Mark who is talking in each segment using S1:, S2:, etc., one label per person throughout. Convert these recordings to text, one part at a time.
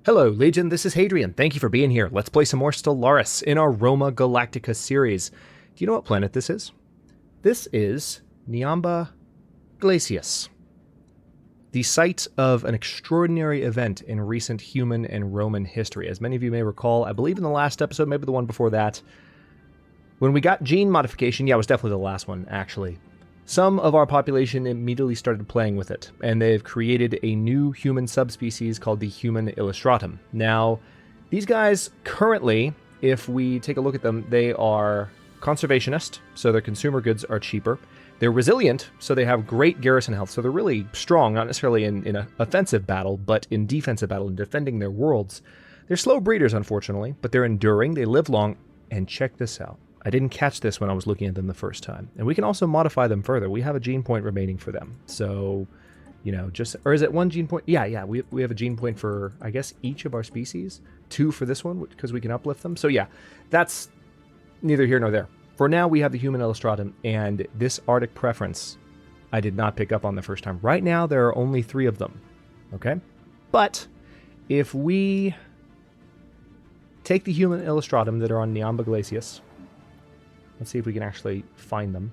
S1: Hello, Legion, this is Hadrian. Thank you for being here. Let's play some more Stellaris in our Roma Galactica series. Do you know what planet this is? This is Niamba Glacius, the site of an extraordinary event in recent human and Roman history. As many of you may recall, I believe in the last episode, maybe the one before that, when we got gene modification, yeah, it was definitely the last one, actually. Some of our population immediately started playing with it, and they've created a new human subspecies called the human Illustratum. Now, these guys currently, if we take a look at them, they are conservationist, so their consumer goods are cheaper. They're resilient, so they have great garrison health, so they're really strong, not necessarily in an offensive battle, but in defensive battle and defending their worlds. They're slow breeders, unfortunately, but they're enduring, they live long, and check this out. I didn't catch this when I was looking at them the first time. And we can also modify them further. We have a gene point remaining for them. So, you know, just, or is it one gene point? Yeah, we have a gene point for, I guess, each of our species. 2 for this one, because we can uplift them. So yeah, that's neither here nor there. For now, we have the human Illustratum, and this Arctic preference I did not pick up on the first time. Right now, there are only 3 of them, okay? But if we take the human Illustratum that are on Niamba Glacius, let's see if we can actually find them.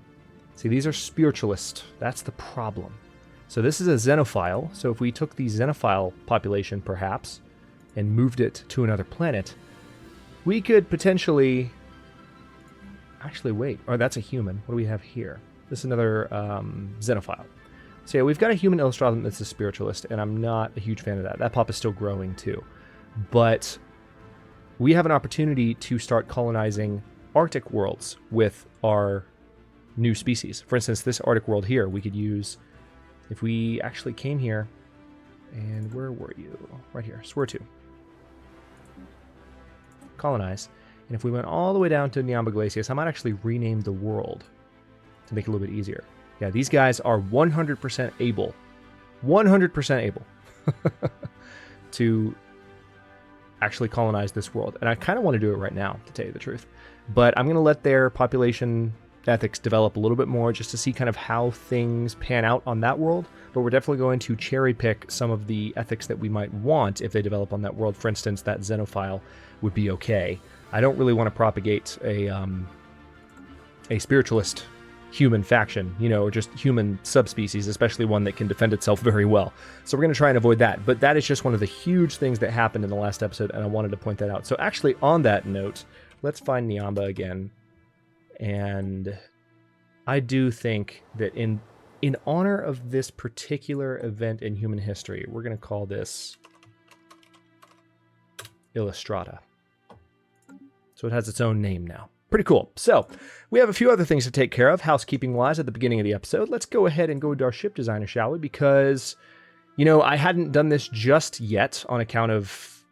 S1: See, these are spiritualist. That's the problem. So this is a xenophile. So if we took the xenophile population, perhaps, and moved it to another planet, we could potentially... Actually, wait. Oh, that's a human. What do we have here? This is another xenophile. So yeah, we've got a human Illustratum that's a spiritualist, and I'm not a huge fan of that. That pop is still growing, too. But we have an opportunity to start colonizing Arctic worlds with our new species. For instance, this Arctic world here, we could use, if we actually came here, and where were you? Right here, Swear to. Colonize. And if we went all the way down to Niamba Glacius, I might actually rename the world to make it a little bit easier. Yeah, these guys are 100% able, 100% able to actually colonize this world. And I kind of want to do it right now, to tell you the truth. But I'm going to let their population ethics develop a little bit more just to see kind of how things pan out on that world. But we're definitely going to cherry pick some of the ethics that we might want if they develop on that world. For instance, that xenophile would be okay. I don't really want to propagate a spiritualist human faction, you know, or just human subspecies, especially one that can defend itself very well. So we're going to try and avoid that. But that is just one of the huge things that happened in the last episode, and I wanted to point that out. So actually, on that note, let's find Niamba again. And I do think that in honor of this particular event in human history, we're going to call this Illustrata. So it has its own name now. Pretty cool. So we have a few other things to take care of, housekeeping-wise, at the beginning of the episode. Let's go ahead and go to our ship designer, shall we? Because, you know, I hadn't done this just yet on account of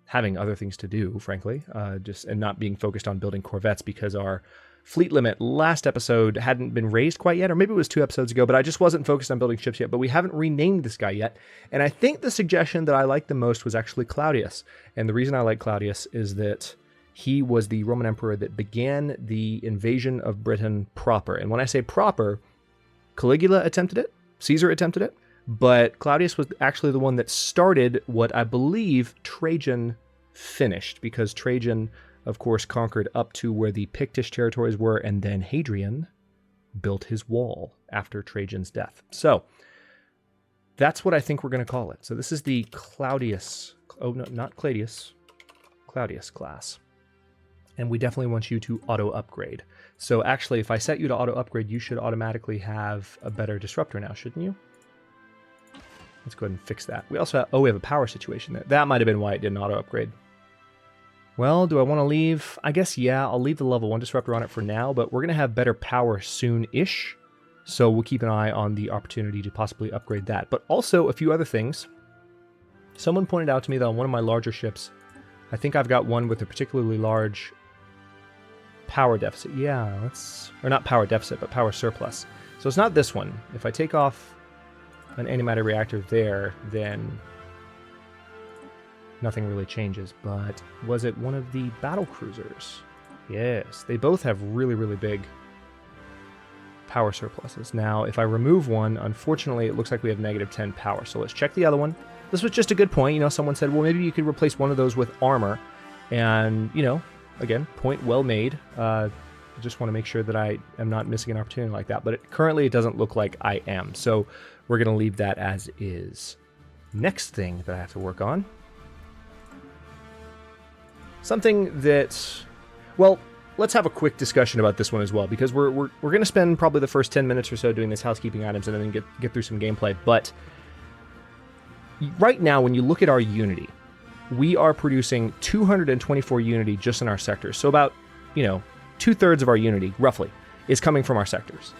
S1: having other things to do, frankly, and not being focused on building corvettes because our fleet limit last episode hadn't been raised quite yet, or maybe it was 2 episodes ago, but I just wasn't focused on building ships yet, but we haven't renamed this guy yet. And I think the suggestion that I liked the most was actually Claudius. And the reason I like Claudius is that he was the Roman emperor that began the invasion of Britain proper. And when I say proper, Caligula attempted it, Caesar attempted it, but Claudius was actually the one that started what I believe Trajan finished, because Trajan, of course, conquered up to where the Pictish territories were, and then Hadrian built his wall after Trajan's death. So that's what I think we're going to call it. So this is the Claudius, oh no, not Claudius, Claudius class. And we definitely want you to auto-upgrade. So actually, if I set you to auto-upgrade, you should automatically have a better disruptor now, shouldn't you? Let's go ahead and fix that. We also have, we have a power situation there. That might have been why it didn't auto-upgrade. Well, do I want to leave? I guess, yeah, I'll leave the level 1 disruptor on it for now, but we're going to have better power soon-ish. So we'll keep an eye on the opportunity to possibly upgrade that. But also a few other things. Someone pointed out to me that on one of my larger ships, I think I've got one with a particularly large power deficit. Yeah, or not power deficit, but power surplus. So it's not this one. If I take off an antimatter reactor there, then nothing really changes. But was it one of the battle cruisers? Yes, they both have really, really big power surpluses. Now, if I remove one, unfortunately, it looks like we have -10 power. So let's check the other one. this was just a good point. You know, someone said, well, maybe you could replace one of those with armor. And, you know, again, point well made. I just want to make sure that I am not missing an opportunity like that. But currently it doesn't look like I am. So we're going to leave that as is. Next thing that I have to work on. Something that, well, let's have a quick discussion about this one as well, because we're going to spend probably the first 10 minutes or so doing this housekeeping items and then get through some gameplay. But right now, when you look at our Unity, we are producing 224 Unity just in our sectors. So about, you know, 2/3 of our Unity, roughly, is coming from our sectors.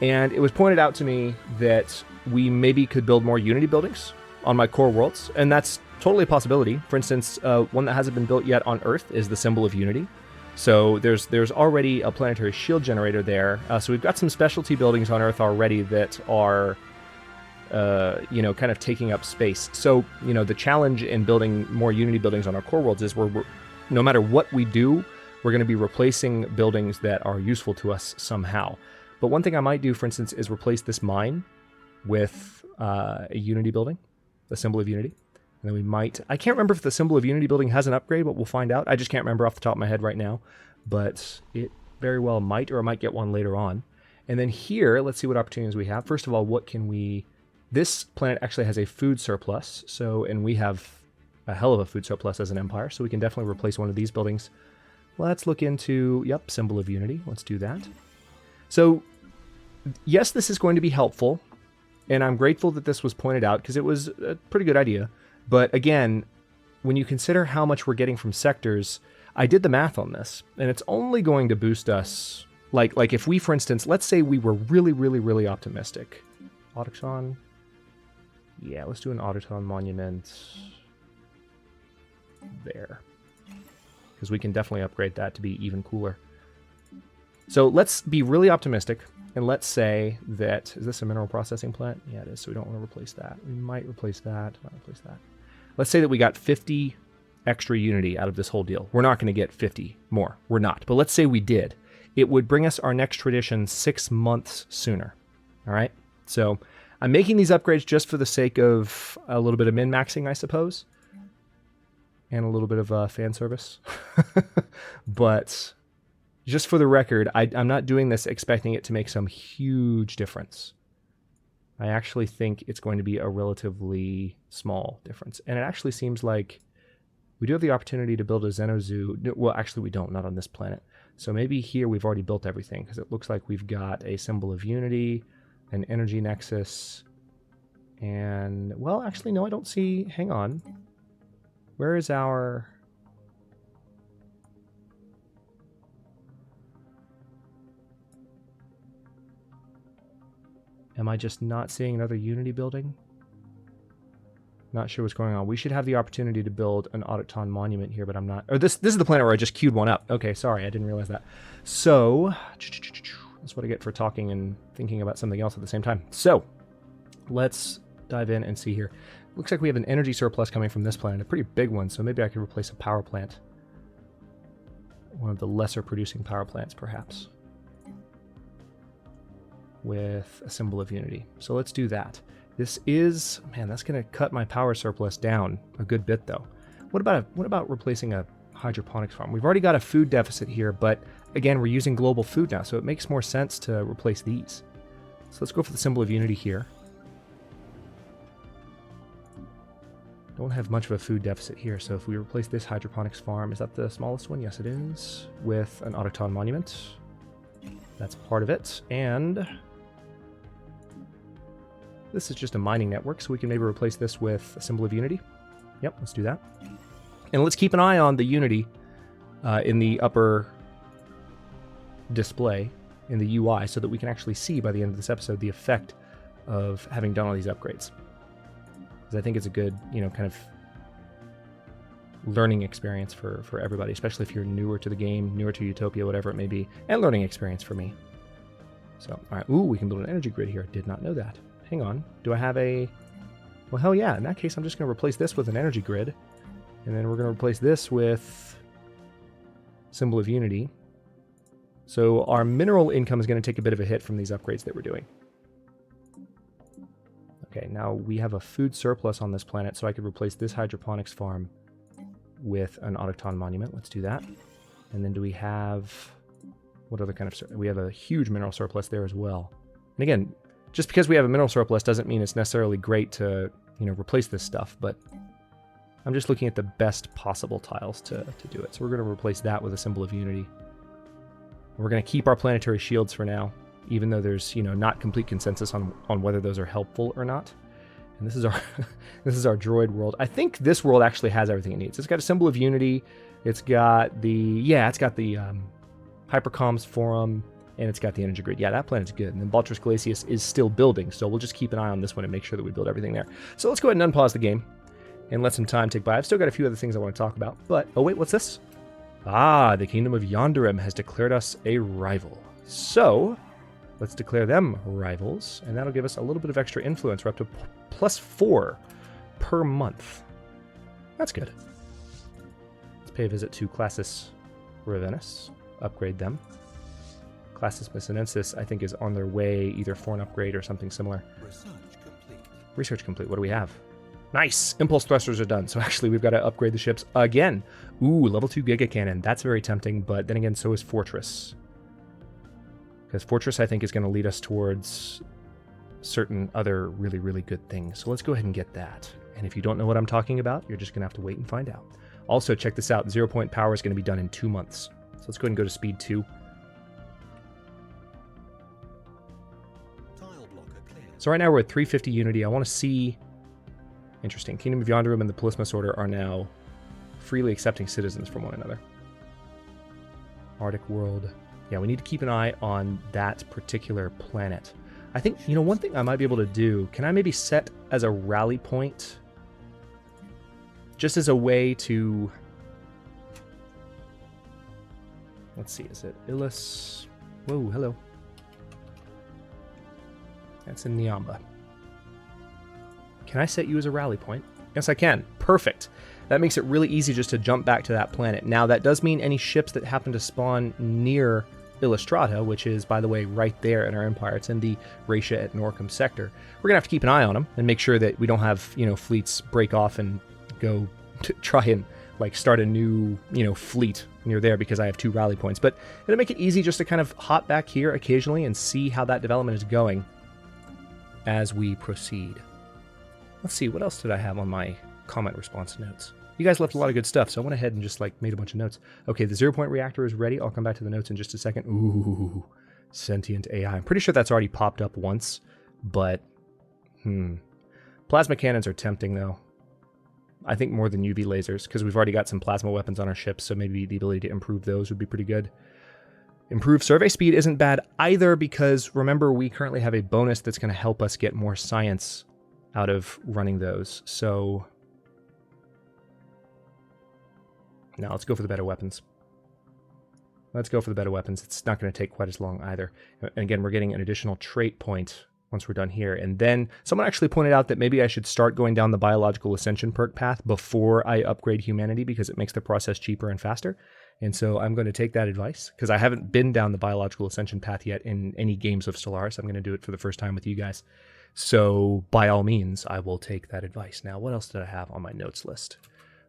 S1: And it was pointed out to me that we maybe could build more Unity buildings on my core worlds, and that's totally a possibility. For instance, one that hasn't been built yet on Earth is the Symbol of Unity. So there's already a planetary shield generator there. So we've got some specialty buildings on Earth already that are, you know, kind of taking up space. So, you know, the challenge in building more Unity buildings on our core worlds is we're no matter what we do, we're going to be replacing buildings that are useful to us somehow. But one thing I might do, for instance, is replace this mine with a Unity building, the Symbol of Unity. And then we might, I can't remember if the Symbol of Unity building has an upgrade, but we'll find out. I just can't remember off the top of my head right now. But it very well might, or I might get one later on. And then here, let's see what opportunities we have. First of all, what can we... This planet actually has a food surplus, so, and we have a hell of a food surplus as an empire, so we can definitely replace one of these buildings. Let's look into, yep, Symbol of Unity. Let's do that. So, yes, this is going to be helpful, and I'm grateful that this was pointed out, because it was a pretty good idea. But again, when you consider how much we're getting from sectors, I did the math on this, and it's only going to boost us. Like if we, for instance, let's say we were really, really, really optimistic. Autochthon. Yeah, let's do an Autochthon monument there. Because we can definitely upgrade that to be even cooler. So let's be really optimistic, and let's say that, is this a mineral processing plant? Yeah, it is, so we don't want to replace that. We might replace that, might replace that. Let's say that we got 50 extra Unity out of this whole deal. We're not going to get 50 more. We're not. But let's say we did. It would bring us our next tradition 6 months sooner. All right? So I'm making these upgrades just for the sake of a little bit of min-maxing, I suppose. And a little bit of fan service. But just for the record, I'm not doing this expecting it to make some huge difference. I actually think it's going to be a relatively small difference. And it actually seems like we do have the opportunity to build a Xenozoo. Well, actually we don't, not on this planet. So maybe here we've already built everything, because it looks like we've got a Symbol of Unity, an Energy Nexus, and, well, actually, no, I don't see, hang on. Where is our... Am I just not seeing another Unity building? Not sure what's going on. We should have the opportunity to build an Autochthon monument here, but I'm not... Or this is the planet where I just queued one up. Okay, sorry, I didn't realize that. So, that's what I get for talking and thinking about something else at the same time. So, let's dive in and see here. Looks like we have an energy surplus coming from this planet, a pretty big one, so maybe I could replace a power plant. One of the lesser producing power plants, perhaps, with a Symbol of Unity. So let's do that. This is, man, that's going to cut my power surplus down a good bit, though. What about replacing a hydroponics farm? We've already got a food deficit here, but again, we're using global food now, so it makes more sense to replace these. So let's go for the Symbol of Unity here. Don't have much of a food deficit here, so if we replace this hydroponics farm, is that the smallest one? Yes, it is. With an Autochthon monument. That's part of it. And this is just a mining network, so we can maybe replace this with a Symbol of Unity. Yep, let's do that. And let's keep an eye on the Unity in the upper display, in the UI, so that we can actually see by the end of this episode the effect of having done all these upgrades. Because I think it's a good, you know, kind of learning experience for everybody, especially if you're newer to the game, newer to Utopia, whatever it may be, and learning experience for me. So, all right, ooh, we can build an energy grid here. Did not know that. Hang on, do I have a... Well, hell yeah, in that case, I'm just going to replace this with an energy grid, and then we're going to replace this with Symbol of Unity. So our mineral income is going to take a bit of a hit from these upgrades that we're doing. Okay, now we have a food surplus on this planet, so I could replace this hydroponics farm with an autochthon monument. Let's do that. And then do we have... what other kind of... we have a huge mineral surplus there as well. And again, just because we have a mineral surplus doesn't mean it's necessarily great to, you know, replace this stuff, but I'm just looking at the best possible tiles to do it. So we're going to replace that with a symbol of unity. We're going to keep our planetary shields for now, even though there's, you know, not complete consensus on whether those are helpful or not. And this is our this is our droid world. I think this world actually has everything it needs. It's got a symbol of unity. It's got the hypercoms forum, and it's got the energy grid. Yeah, that planet's good. And then Baltras Glacius is still building, so we'll just keep an eye on this one and make sure that we build everything there. So let's go ahead and unpause the game and let some time tick by. I've still got a few other things I want to talk about, but oh wait, what's this? Ah, the Kingdom of Yonderim has declared us a rival. So let's declare them rivals, and that'll give us a little bit of extra influence. We're up to +4 per month. That's good. Let's pay a visit to Classis Ravenus, upgrade them. Classis Messinensis, I think, is on their way either for an upgrade or something similar.
S2: Research complete.
S1: Research complete. What do we have? Nice! Impulse thrusters are done, so actually we've got to upgrade the ships again. Ooh, level 2 Giga Cannon. That's very tempting, but then again, so is Fortress. Because Fortress, I think, is going to lead us towards certain other really, really good things. So let's go ahead and get that. And if you don't know what I'm talking about, you're just going to have to wait and find out. Also, check this out. 0 point power is going to be done in 2 months. So let's go ahead and go to speed 2.
S2: Tile blocker cleared.
S1: So right now we're at 350 unity. I want to see... Interesting. Kingdom of Yonderim and the Polismus Order are now freely accepting citizens from one another. Arctic world. Yeah, we need to keep an eye on that particular planet. I think, you know, one thing I might be able to do, can I maybe set as a rally point? Just as a way to... Let's see, is it Illus? Whoa, hello. That's in Niamba. Can I set you as a rally point? Yes, I can. Perfect. That makes it really easy just to jump back to that planet. Now, that does mean any ships that happen to spawn near Illustrata, which is, by the way, right there in our empire. It's in the Ratia at Norcom sector. We're going to have to keep an eye on them and make sure that we don't have, you know, fleets break off and go to try and, like, start a new, you know, fleet near there because I have 2 rally points. But it'll make it easy just to kind of hop back here occasionally and see how that development is going as we proceed. Let's see, what else did I have on my comment response notes? You guys left a lot of good stuff, so I went ahead and just like made a bunch of notes. Okay, the 0 point reactor is ready. I'll come back to the notes in just a second. Ooh, sentient AI. I'm pretty sure that's already popped up once, but plasma cannons are tempting though. I think more than UV lasers, because we've already got some plasma weapons on our ships, so maybe the ability to improve those would be pretty good. Improved survey speed isn't bad either, because remember, we currently have a bonus that's going to help us get more science out of running those. So now let's go for the better weapons. Let's go for the better weapons. It's not going to take quite as long either. And again, we're getting an additional trait point once we're done here. And then someone actually pointed out that maybe I should start going down the biological ascension perk path before I upgrade humanity, because it makes the process cheaper and faster. And so I'm going to take that advice, because I haven't been down the biological ascension path yet in any games of Stellaris. I'm going to do it for the first time with you guys. So by all means, I will take that advice. Now, what else did I have on my notes list?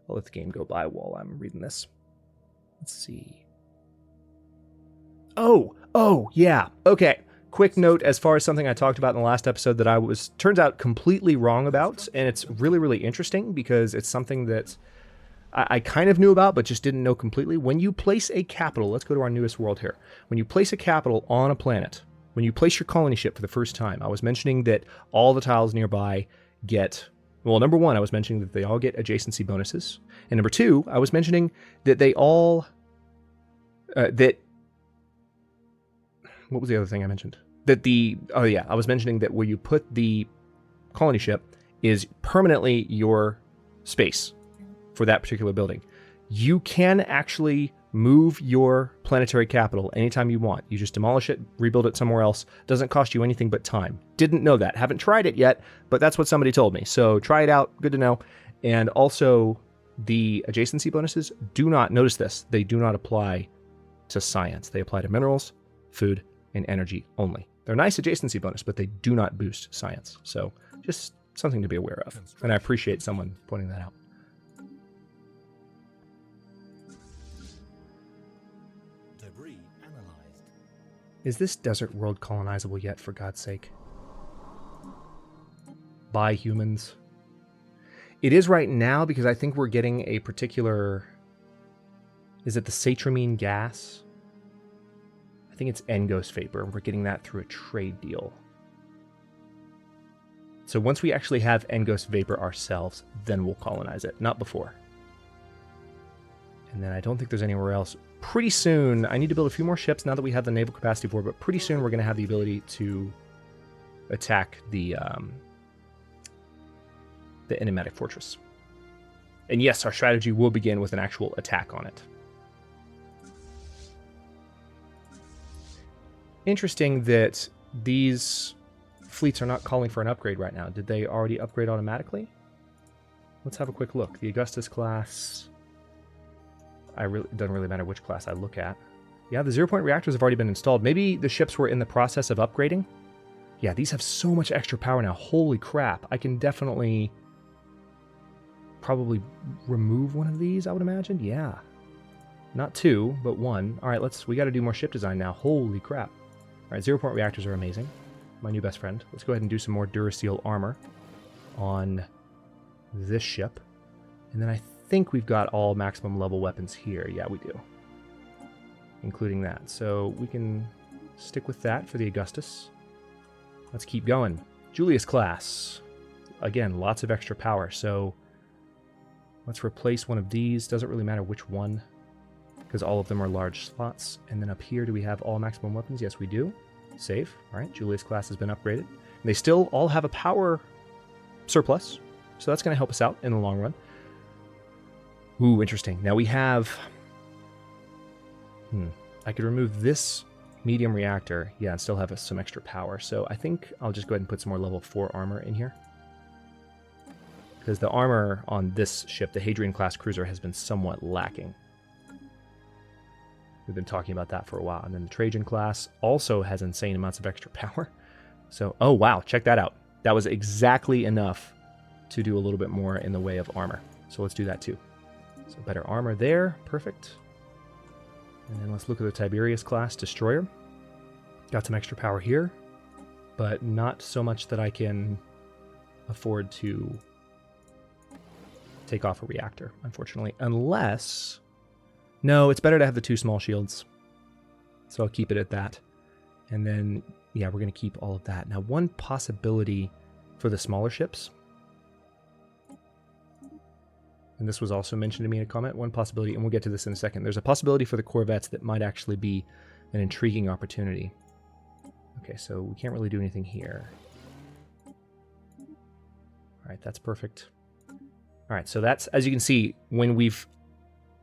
S1: I'll let the game go by while I'm reading this. Let's see. Oh, yeah. Okay. Quick note as far as something I talked about in the last episode that I was, turns out, completely wrong about. And it's really, really interesting because it's something that I kind of knew about, but just didn't know completely. When you place a capital, let's go to our newest world here. When you place a capital on a planet, when you place your colony ship for the first time, I was mentioning that all the tiles nearby get... Well, number one, I was mentioning that they all get adjacency bonuses. And number two, I was mentioning that they all... What was the other thing I mentioned? I was mentioning that where you put the colony ship is permanently your space for that particular building. You can actually move your planetary capital anytime you want. You just demolish it, rebuild it somewhere else. Doesn't cost you anything but time. Didn't know that. Haven't tried it yet, but that's what somebody told me. So try it out. Good to know. And also, the adjacency bonuses do not, notice this, they do not apply to science. They apply to minerals, food, and energy only. They're a nice adjacency bonus, but they do not boost science. So Just something to be aware of. And I appreciate someone pointing that out.
S2: Debris analyzed.
S1: Is this desert world colonizable yet, for God's sake? By humans? It is right now because I think we're getting a particular... Is it the satramine gas? I think it's Engos vapor, and we're getting that through a trade deal. So once we actually have Engos vapor ourselves, then we'll colonize it, not before. And then I don't think there's anywhere else. Pretty soon, I need to build a few more ships now that we have the naval capacity for it, but pretty soon we're going to have the ability to attack the enigmatic fortress. And yes, our strategy will begin with an actual attack on it. Interesting that these fleets are not calling for an upgrade right now. Did they already upgrade automatically? Let's have a quick look. The Augustus class... it doesn't really matter which class I look at. Yeah, the 0-point reactors have already been installed. Maybe the ships were in the process of upgrading? Yeah, these have so much extra power now. Holy crap. I can definitely probably remove one of these, I would imagine. Yeah. Not two, but one. All right, we got to do more ship design now. Holy crap. All right, 0-point reactors are amazing. My new best friend. Let's go ahead and do some more Durasteel armor on this ship. And then I think we've got all maximum level weapons here. Yeah, we do. Including that. So we can stick with that for the Augustus. Let's keep going. Julius class. Again, lots of extra power. So let's replace one of these. Doesn't really matter which one, because all of them are large slots. And then up here, do we have all maximum weapons? Yes, we do. Save. All right, Julius class has been upgraded. And they still all have a power surplus, so that's going to help us out in the long run. Ooh, interesting. Now we have... I could remove this medium reactor, yeah, and still have some extra power. So I think I'll just go ahead and put some more level 4 armor in here. Because the armor on this ship, the Hadrian class cruiser, has been somewhat lacking. We've been talking about that for a while. And then the Trajan class also has insane amounts of extra power. So, oh wow, check that out. That was exactly enough to do a little bit more in the way of armor. So let's do that too. So better armor there, perfect. And then let's look at the Tiberius class destroyer. Got some extra power here, but not so much that I can afford to take off a reactor, unfortunately. Unless... No, it's better to have the 2 small shields. So I'll keep it at that. And then, yeah, we're going to keep all of that. Now, one possibility for the smaller ships, and this was also mentioned to me in a comment, one possibility, and we'll get to this in a second. There's a possibility for the corvettes that might actually be an intriguing opportunity. Okay, so we can't really do anything here. All right, that's perfect. All right, so that's, as you can see, when we've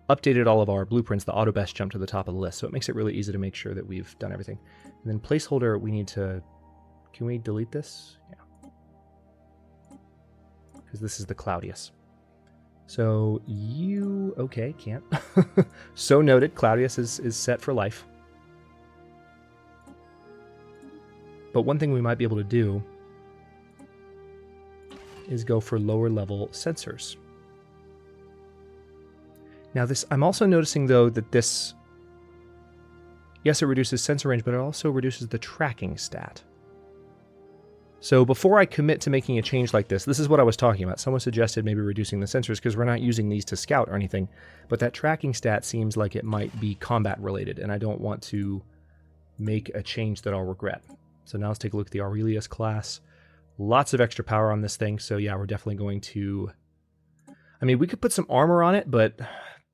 S1: updated all of our blueprints, the auto best jumped to the top of the list, so it makes it really easy to make sure that we've done everything. And then placeholder, we need to... Can we delete this? Yeah. Because this is the Claudius. So you... Okay, can't. So noted, Claudius is set for life. But one thing we might be able to do is go for lower level sensors. Now this, I'm also noticing though that this, yes, it reduces sensor range, but it also reduces the tracking stat. So before I commit to making a change like this is what I was talking about. Someone suggested maybe reducing the sensors because we're not using these to scout or anything, but that tracking stat seems like it might be combat related, and I don't want to make a change that I'll regret. So now let's take a look at the Aurelius class. Lots of extra power on this thing, so yeah, we're definitely going to... I mean, we could put some armor on it, but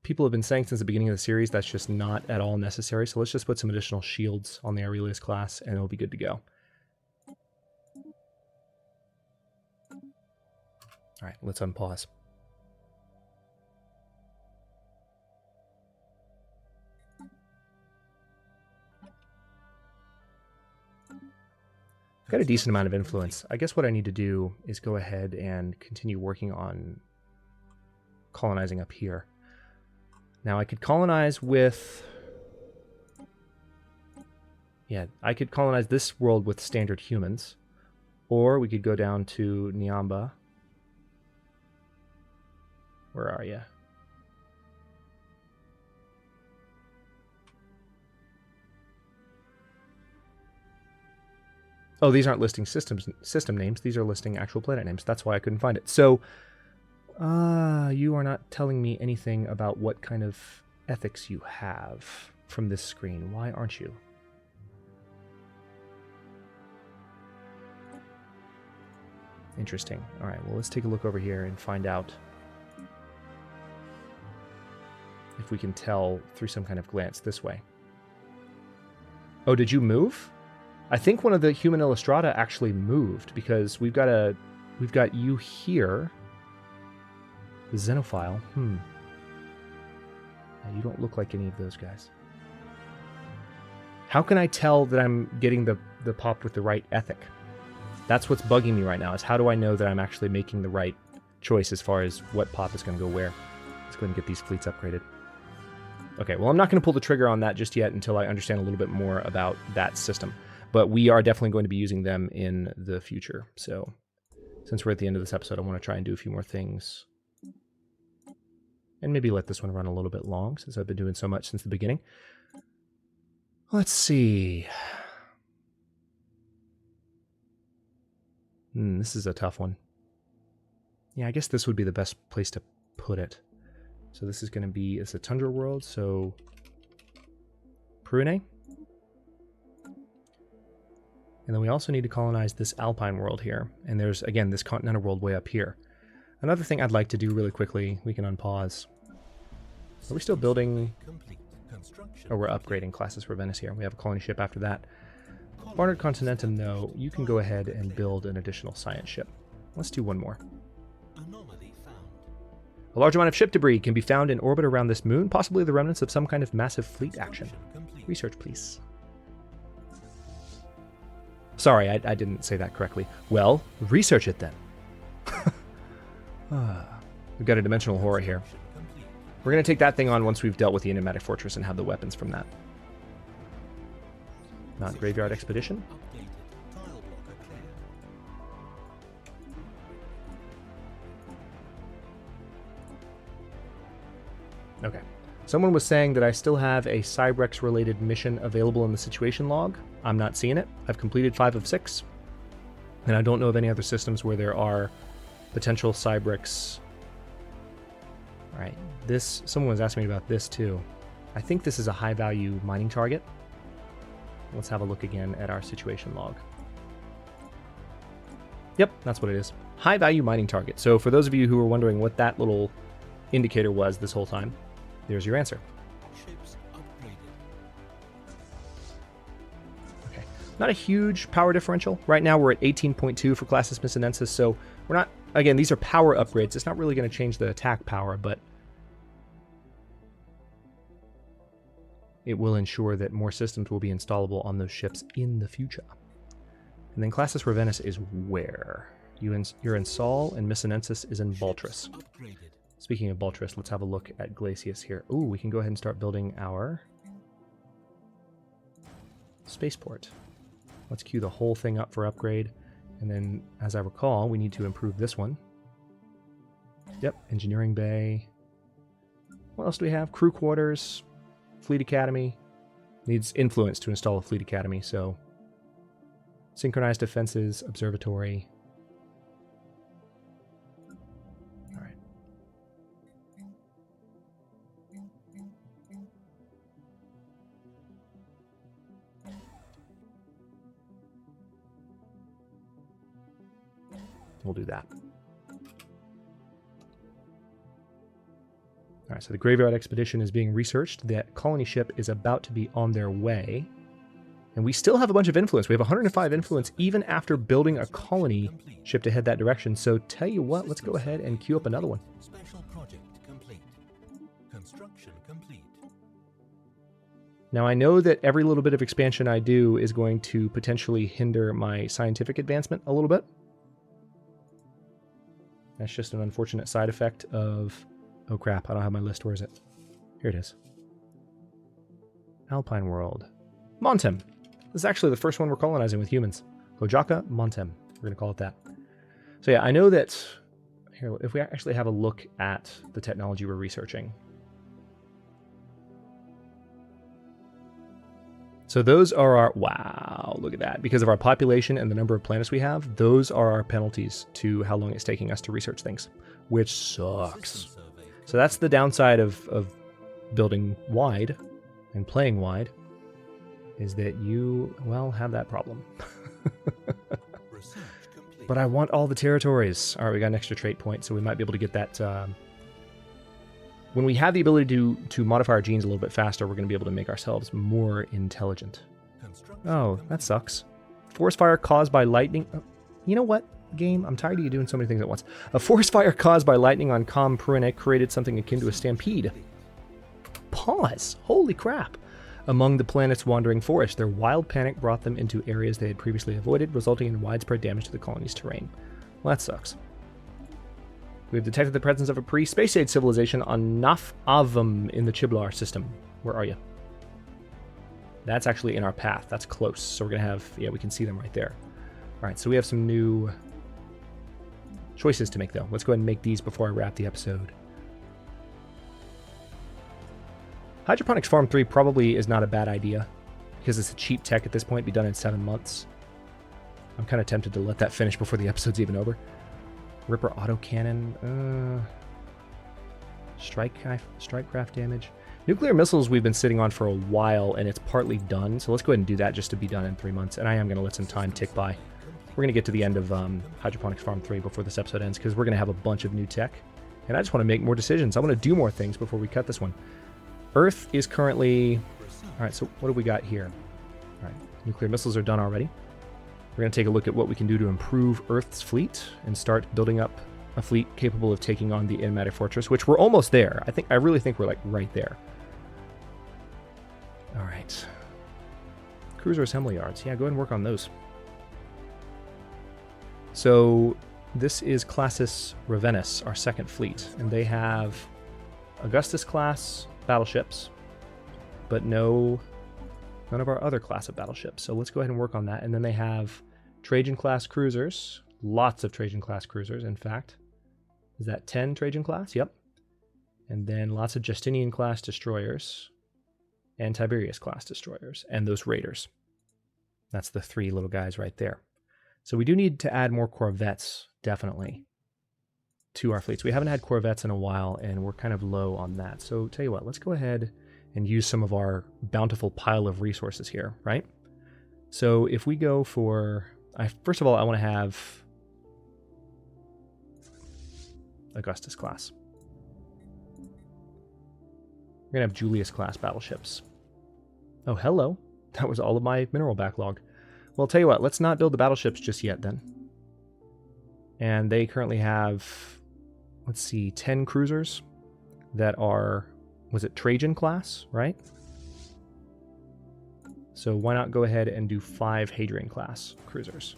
S1: people have been saying since the beginning of the series that's just not at all necessary, so let's just put some additional shields on the Aurelius class, and it'll be good to go. All right, let's unpause. I've got a decent amount of influence. I guess what I need to do is go ahead and continue working on colonizing up here. Now I could colonize with... Yeah, I could colonize this world with standard humans, Or we could go down to Niamba. Where are you? Oh, these aren't listing system names. These are listing actual planet names. That's why I couldn't find it. So, you are not telling me anything about what kind of ethics you have from this screen. Why aren't you? Interesting. All right, well, let's take a look over here and find out if we can tell through some kind of glance this way. Oh, did you move? I think one of the human Illustrata actually moved because we've got you here. The Xenophile. Yeah, you don't look like any of those guys. How can I tell that I'm getting the pop with the right ethic? That's what's bugging me right now, is how do I know that I'm actually making the right choice as far as what pop is going to go where? Let's go ahead and get these fleets upgraded. Okay, well, I'm not going to pull the trigger on that just yet until I understand a little bit more about that system. But we are definitely going to be using them in the future. So since we're at the end of this episode, I want to try and do a few more things. And maybe let this one run a little bit long since I've been doing so much since the beginning. Let's see. This is a tough one. Yeah, I guess this would be the best place to put it. So this is going to be, it's a tundra world, so Prune. And then we also need to colonize this alpine world here. And there's, again, this continental world way up here. Another thing I'd like to do really quickly, we can unpause. Are we still building? Oh, we're upgrading classes for Venice here. We have a colony ship after that. Barnard Continentum, no, you can go ahead and build an additional science ship. Let's do one more. A large amount of ship debris can be found in orbit around this moon, possibly the remnants of some kind of massive fleet action. Research, please. Sorry, I didn't say that correctly. Well, research it then. We've got a dimensional horror here. We're going to take that thing on once we've dealt with the enigmatic fortress and have the weapons from that. Not Graveyard Expedition. Okay. Someone was saying that I still have a Cybrex-related mission available in the situation log. I'm not seeing it. I've completed 5 of 6. And I don't know of any other systems where there are potential Cybrex. All right. Someone was asking me about this too. I think this is a high-value mining target. Let's have a look again at our situation log. Yep, that's what it is. High-value mining target. So for those of you who were wondering what that little indicator was this whole time, there's your answer.
S2: Ships upgraded.
S1: Okay. Not a huge power differential. Right now we're at 18.2 for Classis Missinensis, so we're not... Again, these are power upgrades. It's not really going to change the attack power, but it will ensure that more systems will be installable on those ships in the future. And then Classis Ravenus is where? You're in Sol, and Missinensis is in Baltris. Speaking of Baltris, let's have a look at Glacius here. Ooh, we can go ahead and start building our spaceport. Let's queue the whole thing up for upgrade. And then, as I recall, we need to improve this one. Yep, engineering bay. What else do we have? Crew quarters, fleet academy. Needs influence to install a fleet academy, so synchronized defenses, observatory. All right. We'll do that. All right, so the Graveyard Expedition is being researched. That colony ship is about to be on their way. And we still have a bunch of influence. We have 105 influence even after building a colony ship to head that direction. So tell you what, let's go ahead and queue up another one.
S2: Special project complete. Construction complete.
S1: Now I know that every little bit of expansion I do is going to potentially hinder my scientific advancement a little bit. That's just an unfortunate side effect of... Oh crap, I don't have my list. Where is it? Here it is. Alpine World. Montem. This is actually the first one we're colonizing with humans. Kojaka, Montem. We're going to call it that. So yeah, I know that... Here, if we actually have a look at the technology we're researching. So those are our... Wow, look at that. Because of our population and the number of planets we have, those are our penalties to how long it's taking us to research things, which sucks. So that's the downside of building wide and playing wide, is that you, well, have that problem. But I want all the territories. All right, we got an extra trait point, so we might be able to get that... when we have the ability to modify our genes a little bit faster, we're going to be able to make ourselves more intelligent. Oh, that sucks. Forest fire caused by lightning... Oh, you know what, game? I'm tired of you doing so many things at once. A forest fire caused by lightning on Com Pruinek created something akin to a stampede. Pause. Holy crap. Among the planet's wandering forest, their wild panic brought them into areas they had previously avoided, resulting in widespread damage to the colony's terrain. Well, that sucks. We've detected the presence of a pre-space age civilization on Naf-Avum in the Chiblar system. Where are you? That's actually in our path. That's close. So we're going to have... Yeah, we can see them right there. All right, so we have some new choices to make, though. Let's go ahead and make these before I wrap the episode. Hydroponics Farm 3 probably is not a bad idea, because it's a cheap tech at this point, be done in 7 months. I'm kind of tempted to let that finish before the episode's even over. Ripper autocannon, strike craft damage. Nuclear missiles we've been sitting on for a while, and it's partly done, so let's go ahead and do that just to be done in 3 months, and I am going to let some time tick by. We're going to get to the end of Hydroponics Farm 3 before this episode ends, because we're going to have a bunch of new tech, and I just want to make more decisions. I want to do more things before we cut this one. Earth is currently... Alright, so what do we got here? Alright, nuclear missiles are done already. We're going to take a look at what we can do to improve Earth's fleet and start building up a fleet capable of taking on the Enigmatic Fortress, which we're almost there. I really think we're like right there. Alright. Cruiser assembly yards. Yeah, go ahead and work on those. So this is Classis Ravenus, our second fleet, and they have Augustus class battleships, but none of our other class of battleships. So let's go ahead and work on that. And then they have Trajan class cruisers, lots of Trajan class cruisers, in fact. Is that 10 Trajan class? Yep. And then lots of Justinian class destroyers and Tiberius class destroyers and those raiders. That's the 3 little guys right there. So we do need to add more corvettes, definitely, to our fleets. We haven't had corvettes in a while, and we're kind of low on that. So tell you what, let's go ahead and use some of our bountiful pile of resources here, right? So if we go for... first of all, I want to have Augustus class. We're going to have Julius class battleships. Oh, hello. That was all of my mineral backlog. Well, I'll tell you what, let's not build the battleships just yet then. And they currently have, let's see, 10 cruisers that are, was it Trajan class, right? So why not go ahead and do 5 Hadrian class cruisers?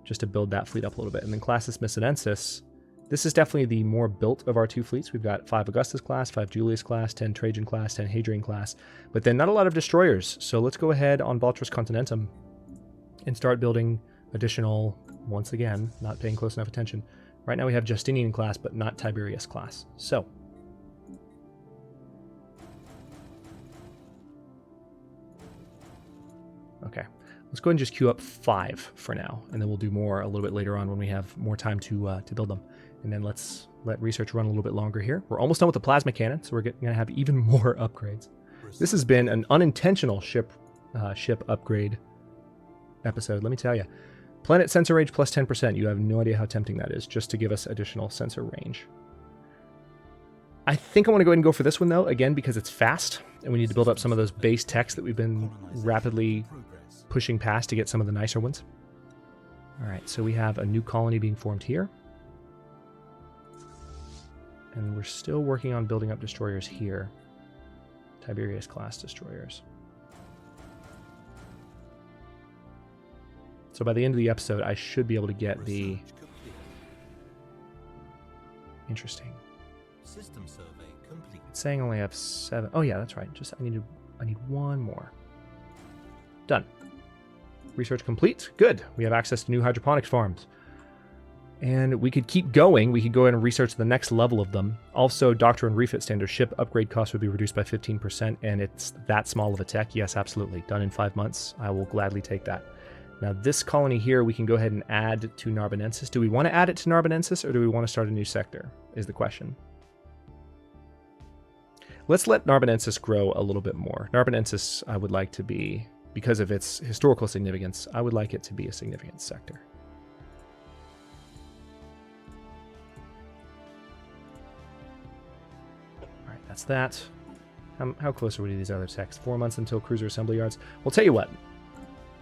S1: Just to build that fleet up a little bit. And then Classis Missinensis, this is definitely the more built of our 2 fleets. We've got 5 Augustus class, 5 Julius class, 10 Trajan class, 10 Hadrian class, but then not a lot of destroyers. So let's go ahead on Valtris Continentum and start building additional, once again, not paying close enough attention. Right now we have Justinian class, but not Tiberius class. So okay, let's go ahead and just queue up 5 for now, and then we'll do more a little bit later on when we have more time to build them. And then let's let research run a little bit longer here. We're almost done with the plasma cannon, so we're going to have even more upgrades. This has been an unintentional ship upgrade episode, let me tell you. Planet sensor range plus 10%. You have no idea how tempting that is, just to give us additional sensor range. I think I want to go ahead and go for this one, though, again, because it's fast, and we need to build up some of those base techs that we've been rapidly pushing past to get some of the nicer ones. All right, so we have a new colony being formed here. And we're still working on building up destroyers here. Tiberius class destroyers. So by the end of the episode, I should be able to get the... Interesting.
S2: System survey complete.
S1: It's saying I only have 7. Oh yeah, that's right. Just I need one more. Done. Research complete. Good. We have access to new hydroponics farms. And we could keep going. We could go ahead and research the next level of them. Also, doctor and refit standard ship upgrade costs would be reduced by 15%, and it's that small of a tech. Yes, absolutely. Done in 5 months. I will gladly take that. Now, this colony here, we can go ahead and add to Narbonensis. Do we want to add it to Narbonensis, or do we want to start a new sector, is the question. Let's let Narbonensis grow a little bit more. Narbonensis, I would like to be, because of its historical significance, I would like it to be a significant sector. That's that. How close are we to these other techs? 4 months until cruiser assembly yards. Well, tell you what.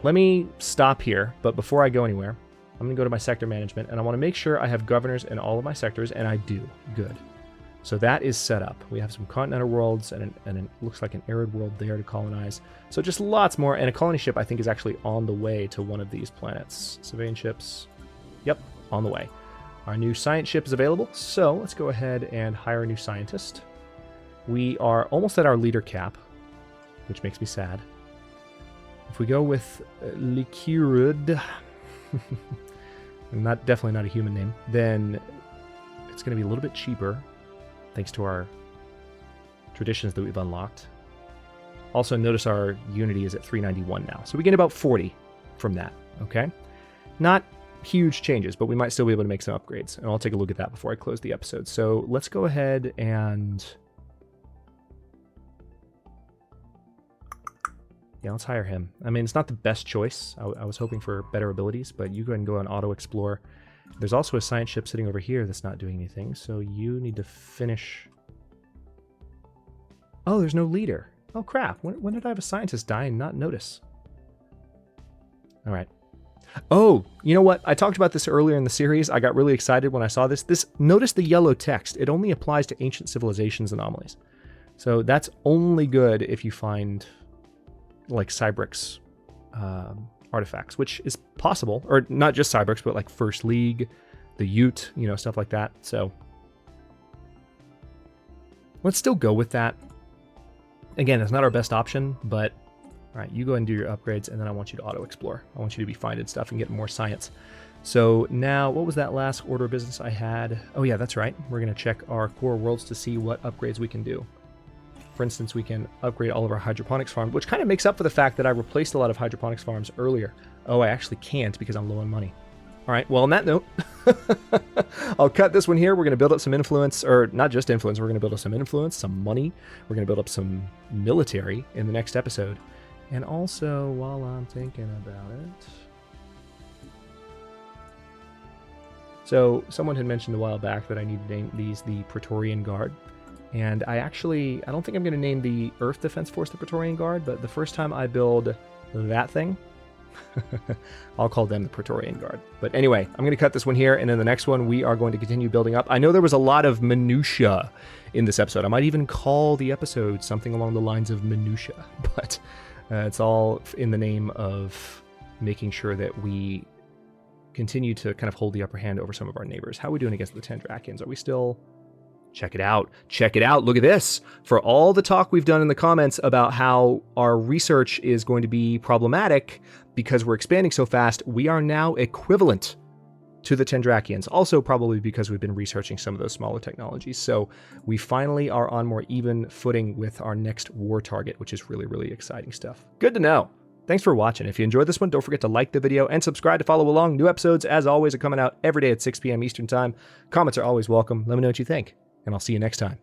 S1: Let me stop here, but before I go anywhere, I'm going to go to my sector management, and I want to make sure I have governors in all of my sectors, and I do. Good. So that is set up. We have some continental worlds, and it looks like an arid world there to colonize. So just lots more, and a colony ship, I think, is actually on the way to one of these planets. Surveying ships. Yep, on the way. Our new science ship is available, so let's go ahead and hire a new scientist. We are almost at our leader cap, which makes me sad. If we go with Likirud, definitely not a human name, then it's going to be a little bit cheaper, thanks to our traditions that we've unlocked. Also, notice our unity is at 391 now, so we get about 40 from that, okay? Not huge changes, but we might still be able to make some upgrades, and I'll take a look at that before I close the episode. So let's go ahead and... yeah, let's hire him. I mean, it's not the best choice. I was hoping for better abilities, but you go ahead and go on auto-explore. There's also a science ship sitting over here that's not doing anything, so you need to finish... oh, there's no leader. Oh, crap. When did I have a scientist die and not notice? All right. Oh, you know what? I talked about this earlier in the series. I got really excited when I saw this. Notice the yellow text. It only applies to ancient civilizations anomalies. So that's only good if you find... like Cybrix artifacts, which is possible, or not just Cybrix, but like First League, the Ute, stuff like that. So let's still go with that. Again, it's not our best option, but all right, you go ahead and do your upgrades, and then I want you to auto-explore. I want you to be finding stuff and getting more science. So now, what was that last order of business I had? Oh yeah, that's right. We're going to check our core worlds to see what upgrades we can do. For instance, we can upgrade all of our hydroponics farms, which kind of makes up for the fact that I replaced a lot of hydroponics farms earlier. Oh, I actually can't because I'm low on money. All right, well, on that note, I'll cut this one here. We're going to build up some influence, or not just influence, we're going to build up some influence, some money. We're going to build up some military in the next episode. And also, while I'm thinking about it... so, someone had mentioned a while back that I need to name these the Praetorian Guard. And I don't think I'm going to name the Earth Defense Force the Praetorian Guard, but the first time I build that thing, I'll call them the Praetorian Guard. But anyway, I'm going to cut this one here, and in the next one, we are going to continue building up. I know there was a lot of minutia in this episode. I might even call the episode something along the lines of minutia, but it's all in the name of making sure that we continue to kind of hold the upper hand over some of our neighbors. How are we doing against the Tendrakians? Are we still... check it out. Check it out. Look at this. For all the talk we've done in the comments about how our research is going to be problematic because we're expanding so fast, we are now equivalent to the Tendrakians. Also probably because we've been researching some of those smaller technologies. So we finally are on more even footing with our next war target, which is really, really exciting stuff. Good to know. Thanks for watching. If you enjoyed this one, don't forget to like the video and subscribe to follow along. New episodes, as always, are coming out every day at 6 p.m. Eastern Time. Comments are always welcome. Let me know what you think, and I'll see you next time.